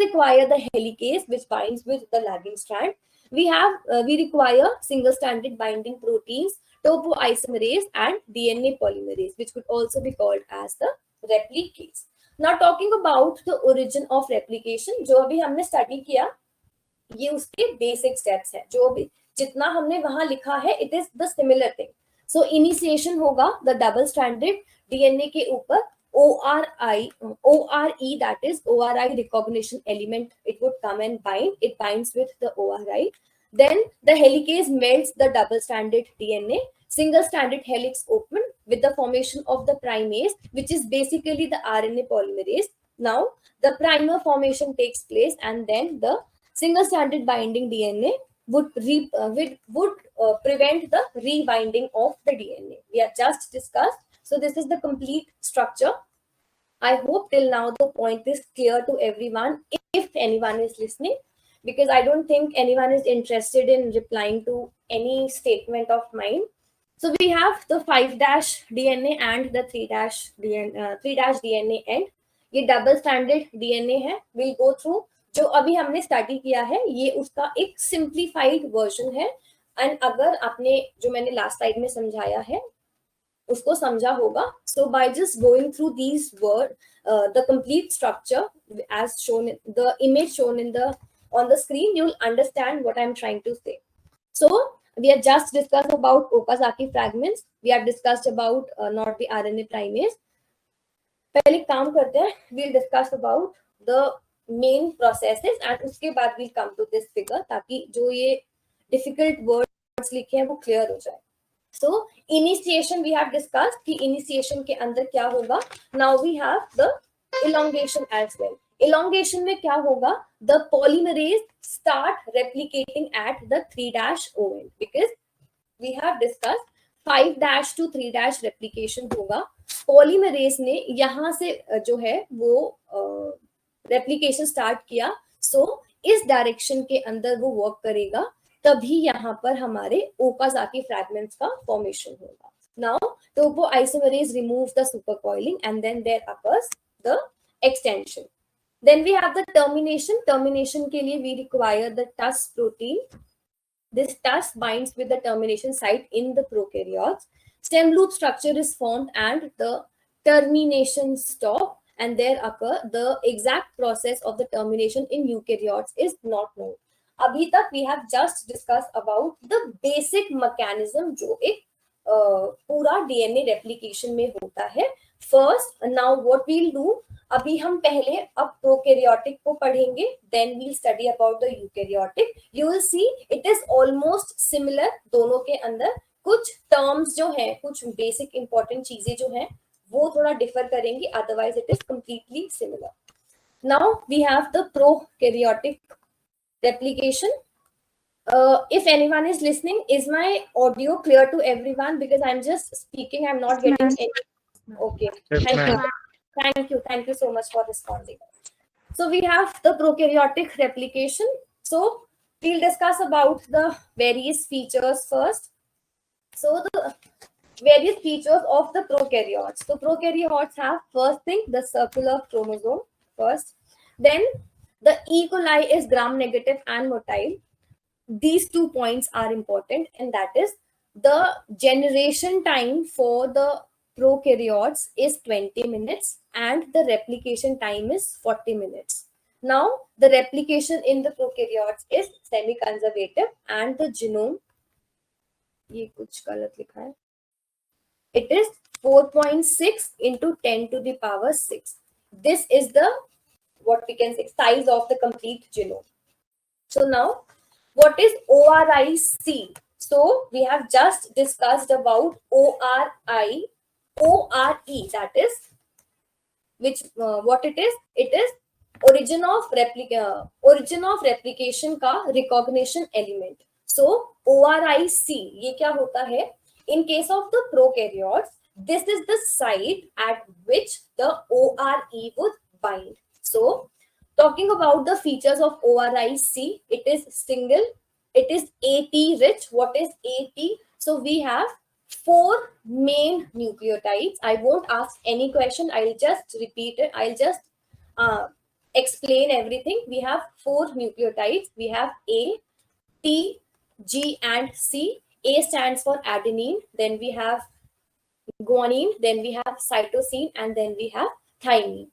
require the helicase which binds with the lagging strand. We require single-stranded binding proteins, topoisomerase and DNA polymerase, which could also be called as the replicase. Now talking about the origin of replication, जो अभी हमने study किया, ये उसके basic steps है. जो भी जितना हमने वहां लिखा है, it is the similar thing. So initiation होगा the double-stranded DNA के ऊपर ORE, that is ORI recognition element, it would come and bind. It binds with the ORI. Then the helicase melts the double-stranded DNA. Single-stranded helix open with the formation of the primase, which is basically the RNA polymerase. Now the primer formation takes place, and then the single-stranded binding DNA would prevent the rebinding of the DNA. We have just discussed. So this is the complete structure. I hope till now the point is clear to everyone, if anyone is listening, because I don't think anyone is interested in replying to any statement of mine. So we have the 5' DNA and the 3' DNA end. ये double standard DNA है. Will go through जो अभी हमने study किया है, ये उसका एक सिंप्लीफाइड वर्जन है. एंड अगर आपने जो मैंने लास्ट स्लाइड में समझाया है उसको समझा होगा, so by just going through these word the complete structure as shown in the image shown in the on the screen, you will understand what I'm trying to say. So we have just discussed about Okazaki fragments. We have discussed about not the RNA primase. पहले काम करते हैं, we'll discuss about the main processes and उसके बाद we'll come to this figure, ताकि जो ये difficult words लिखे हैं वो clear हो जाए. So initiation we have discussed कि initiation के अंदर क्या होगा. Now we have the elongation as well. Elongation में क्या होगा? The polymerase start replicating at the 3' end, because we have discussed 5' to 3' replication होगा. Polymerase ने यहाँ से जो है वो replication start किया. So इस direction के अंदर वो work करेगा, तभी यहाँ पर हमारे ओकाज़ाकी फ्रैगमेंट्स का फॉर्मेशन होगा. Now topoisomerase removes the supercoiling and then there occurs the extension. Then we have the termination. Termination के लिए we require the TUS protein. This TUS binds with the termination site in the prokaryotes. Stem loop structure is formed and the termination stop, and there occur the exact process of the termination in eukaryotes is not known. अभी तक we have just discussed about the basic mechanism जो एक पूरा DNA replication में होता है. First, now what we'll do, अभी हम पहले अब prokaryotic को पढ़ेंगे, then we'll study about the eukaryotic. You will see it is almost similar. दोनों के अंदर कुछ terms जो हैं, कुछ basic important चीजें जो हैं वो थोड़ा differ करेंगी, otherwise it is completely similar. Now we have the prokaryotic replication. If anyone is listening, is my audio clear to everyone? Because I'm just speaking, I'm not getting any. Okay, thank you so much for responding. So we have the prokaryotic replication. So we'll discuss about the various features first. So the various features of the prokaryotes. So prokaryotes have, first thing, the circular chromosome first. Then the E. coli is gram-negative and motile. These 2 points are important, and that is the generation time for the prokaryotes is 20 minutes and the replication time is 40 minutes. Now, the replication in the prokaryotes is semi-conservative and the genome, ये कुछ गलत लिखा है, it is 4.6 into 10 to the power 6. This is the, what we can say, size of the complete genome. So now, what is ORIC? So we have just discussed about ORE, that is, which what it is? It is origin of replication का recognition element. So ORIC ये क्या होता है? In case of the prokaryotes, this is the site at which the ORE would bind. So talking about the features of ORIC, it is single, it is AT rich. What is AT? So we have 4 main nucleotides. I won't ask any question. I'll just repeat it. I'll just explain everything. We have 4 nucleotides. We have A, T, G, and C. A stands for adenine. Then we have guanine. Then we have cytosine, and then we have thymine.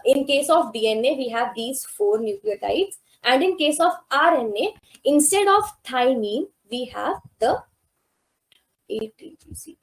In case of DNA, we have these 4 nucleotides. And in case of RNA, instead of thymine, we have the ATGC.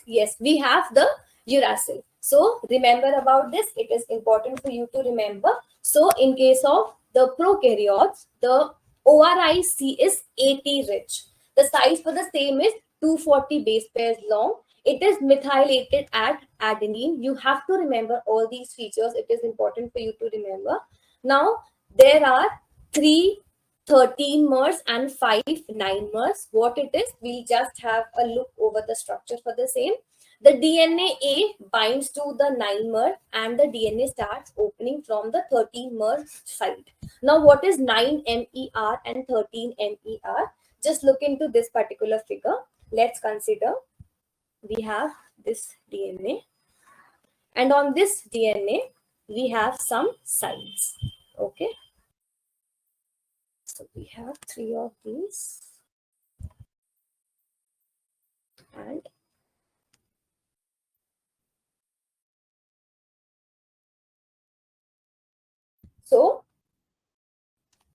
Yes, we have the uracil. So remember about this. It is important for you to remember. So in case of the prokaryotes, the ORIC is AT rich. The size for the same is 240 base pairs long. It is methylated at adenine. You have to remember all these features. It is important for you to remember. Now, there are 3 13 mers and 5 9 mers. What it is, we'll just have a look over the structure for the same. The DNA A binds to the 9 mer and the DNA starts opening from the 13 mer side. Now, what is 9 MER and 13 MER? Just look into this particular figure. Let's consider we have this DNA, and on this DNA we have some sides. Okay, so we have 3 of these, and so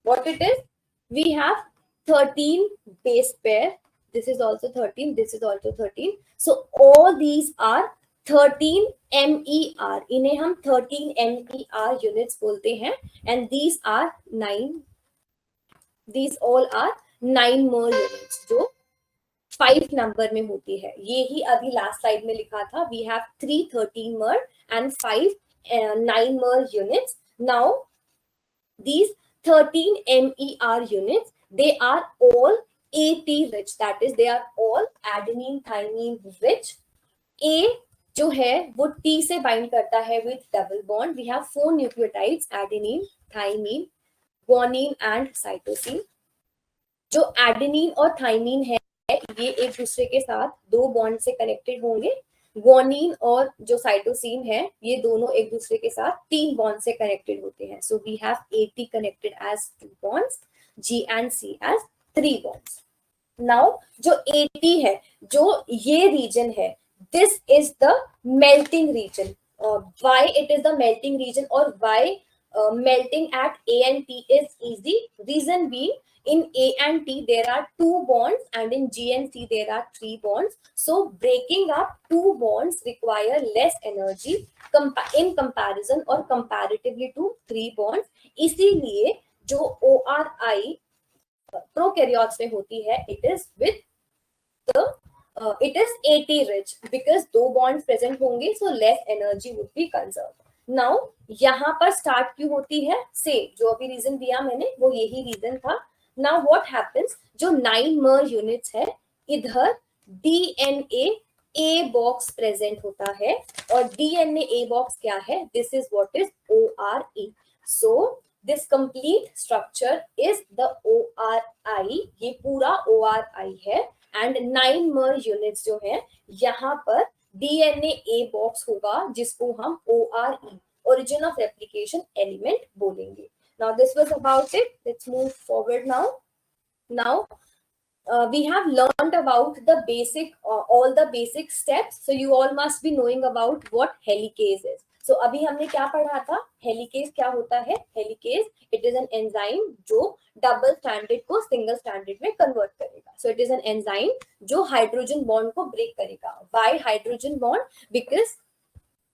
what it is, we have 13 base pair. This is also 13, this is also 13. So all these are 13 MER. इन्हें हम 13 MER units बोलते हैं, and these are 9. These all are 9 mer units जो 5 number में होती है. ये ही अभी लास्ट स्लाइड में लिखा था. We have 3 13 mer and 5 9 mer units. Now these 13 MER units, they are all AT rich. That is, they are all adenine thymine rich. A जो है वो T से bind करता है with double bond. We have 4 nucleotides, adenine, thymine, guanine and cytosine. जो adenine और thymine है ये एक दूसरे के साथ 2 बॉन्ड से कनेक्टेड होंगे. गुआनिन और जो साइटोसिन है ये दोनों एक दूसरे के साथ 3 बॉन्ड से कनेक्टेड होते हैं. So we have AT connected as 2 bonds, G and C as 3 bonds. Now जो AT है, जो ये रीजन है, this is the melting region. Why it is the melting region और why melting at A and T is easy? Reason being, in A and T there are 2 bonds and in G and C there are 3 bonds. So breaking up 2 bonds require less energy in comparison or comparatively to 3 bonds. इसीलिए जो ORI prokaryotes में होती है, it is with the it is AT rich because 2 bonds present होंगे, so less energy would be conserved. Now यहाँ पर start क्यों होती है? से जो अभी रीजन दिया मैंने वो यही रीजन था. नाउ व्हाट हैपेंस, जो 9 mer यूनिट्स है, इधर DNA A बॉक्स प्रेजेंट होता है और DNA A बॉक्स क्या है? This is what is ORE. So this complete structure is the ORI. ये पूरा ORI है एंड 9 mer यूनिट्स जो है यहाँ पर DNA A बॉक्स होगा जिसको हम ORE, origin of replication element बोलेंगे. Now this was about it. Let's move forward now. Now we have learned about the basic all the basic steps. So you all must be knowing about what helicase is. So अभी हमने क्या पढ़ा था? Helicase क्या होता है? Helicase it is an enzyme जो double stranded को सिंगल स्ट्रैंडेड में कन्वर्ट करेगा. So it is an enzyme जो हाइड्रोजन बॉन्ड को ब्रेक करेगा. Why hydrogen bond? Because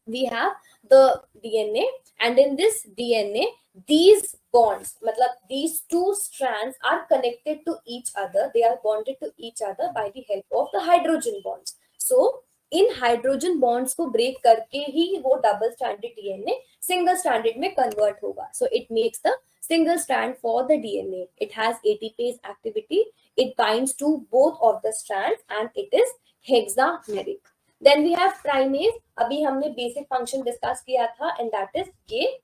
we have the DNA and in this DNA these bonds, matlab these 2 strands are connected to each other. They are bonded to each other by the help of the hydrogen bonds. So in hydrogen bonds को break करके ही वो double stranded DNA single stranded में convert होगा. So it makes the single strand for the DNA. It has ATPase activity. It binds to both of the strands and it is hexameric. Then we have primase. अभी हमने basic function discuss किया था and that is ये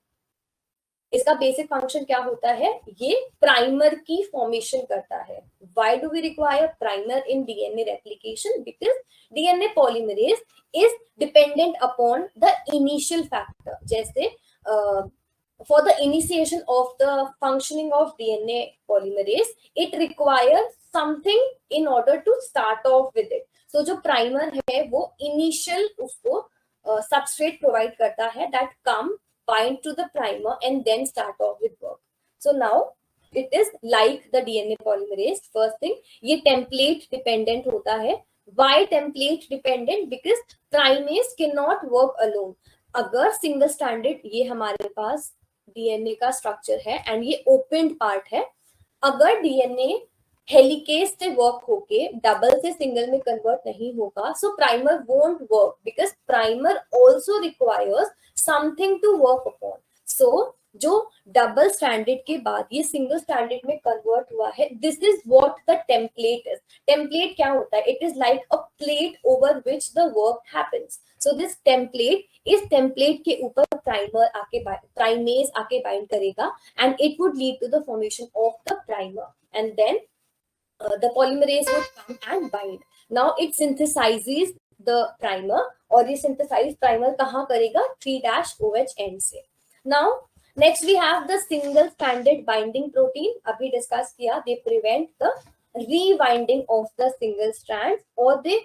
इसका basic function क्या होता है? ये प्राइमर की फॉर्मेशन करता है. Why do we require primer in DNA replication? Because DNA polymerase is dependent upon the initial factor. जैसे for the initiation of the functioning of DNA polymerase, it requires something in order to start off with it. So जो primer है वो initial उसको substrate provide करता है that come bind to the primer and then start off with work. So now it is like the DNA polymerase. First thing, ये template dependent होता है. Why template dependent? Because primase cannot work alone. अगर single standard ये हमारे पास DNA का structure है and ये ओपन पार्ट है, अगर डीएनए हेलिकेज से वर्क होके डबल से सिंगल में कन्वर्ट नहीं होगा, so primer won't work because primer also requires something to work upon. So जो डबल स्टैंडर्ड के बाद ये सिंगल स्टैंडर्ड में कन्वर्ट हुआ है, this is what the template is. Template क्या होता है? It is like a plate over which the work happens. So this template, इस टेम्पलेट के ऊपर प्राइमेज आके बाइंड करेगा and it would lead to the formation of the primer and then the polymerase would come and bind. Now it synthesizes the primer और ये synthesized primer कहाँ करेगा? 3-OH end से. Now next we have the single stranded binding protein. अभी discuss किया, they prevent the rewinding of the single strands or they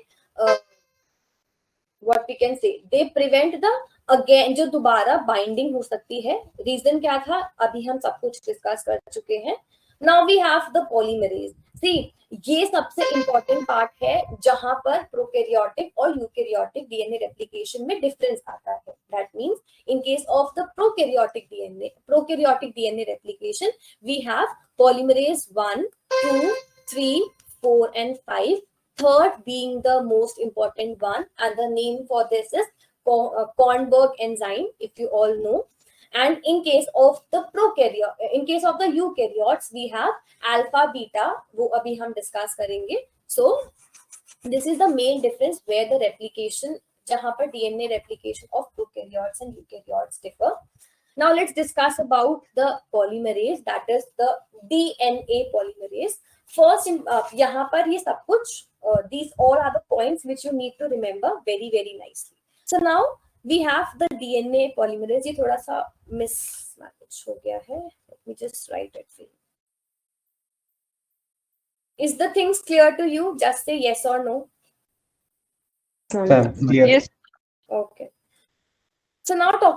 what we can say, they prevent the again जो दोबारा binding हो सकती है. Reason क्या था अभी हम सब कुछ डिस्कस कर चुके हैं. Now we have the polymerase. See, ये सबसे इंपॉर्टेंट पार्ट है जहां पर प्रोकैरियोटिक और यूकैरियोटिक डीएनए रेप्लिकेशन में डिफरेंस आता है. That means in case of the prokaryotic DNA replication we have polymerase 1, 2, 3, 4 and 5. Third being the most important one, and the name for this is Kornberg enzyme, if you all know. And in case of the eukaryotes, we have alpha, beta. वो अभी हम discuss करेंगे. So this is the main difference where the replication, जहाँ पर DNA replication of prokaryotes and eukaryotes differ. Now let's discuss about the polymerase, that is the DNA polymerase. First, यहाँ पर ये सब कुछ these all are the points which you need to remember very very nicely. So now we have the DNA polymerase. ये थोड़ा सा mismatch हो गया है. Let me just write it for you. Is the things clear to you? Just say yes or no. Yes. Okay. So now talking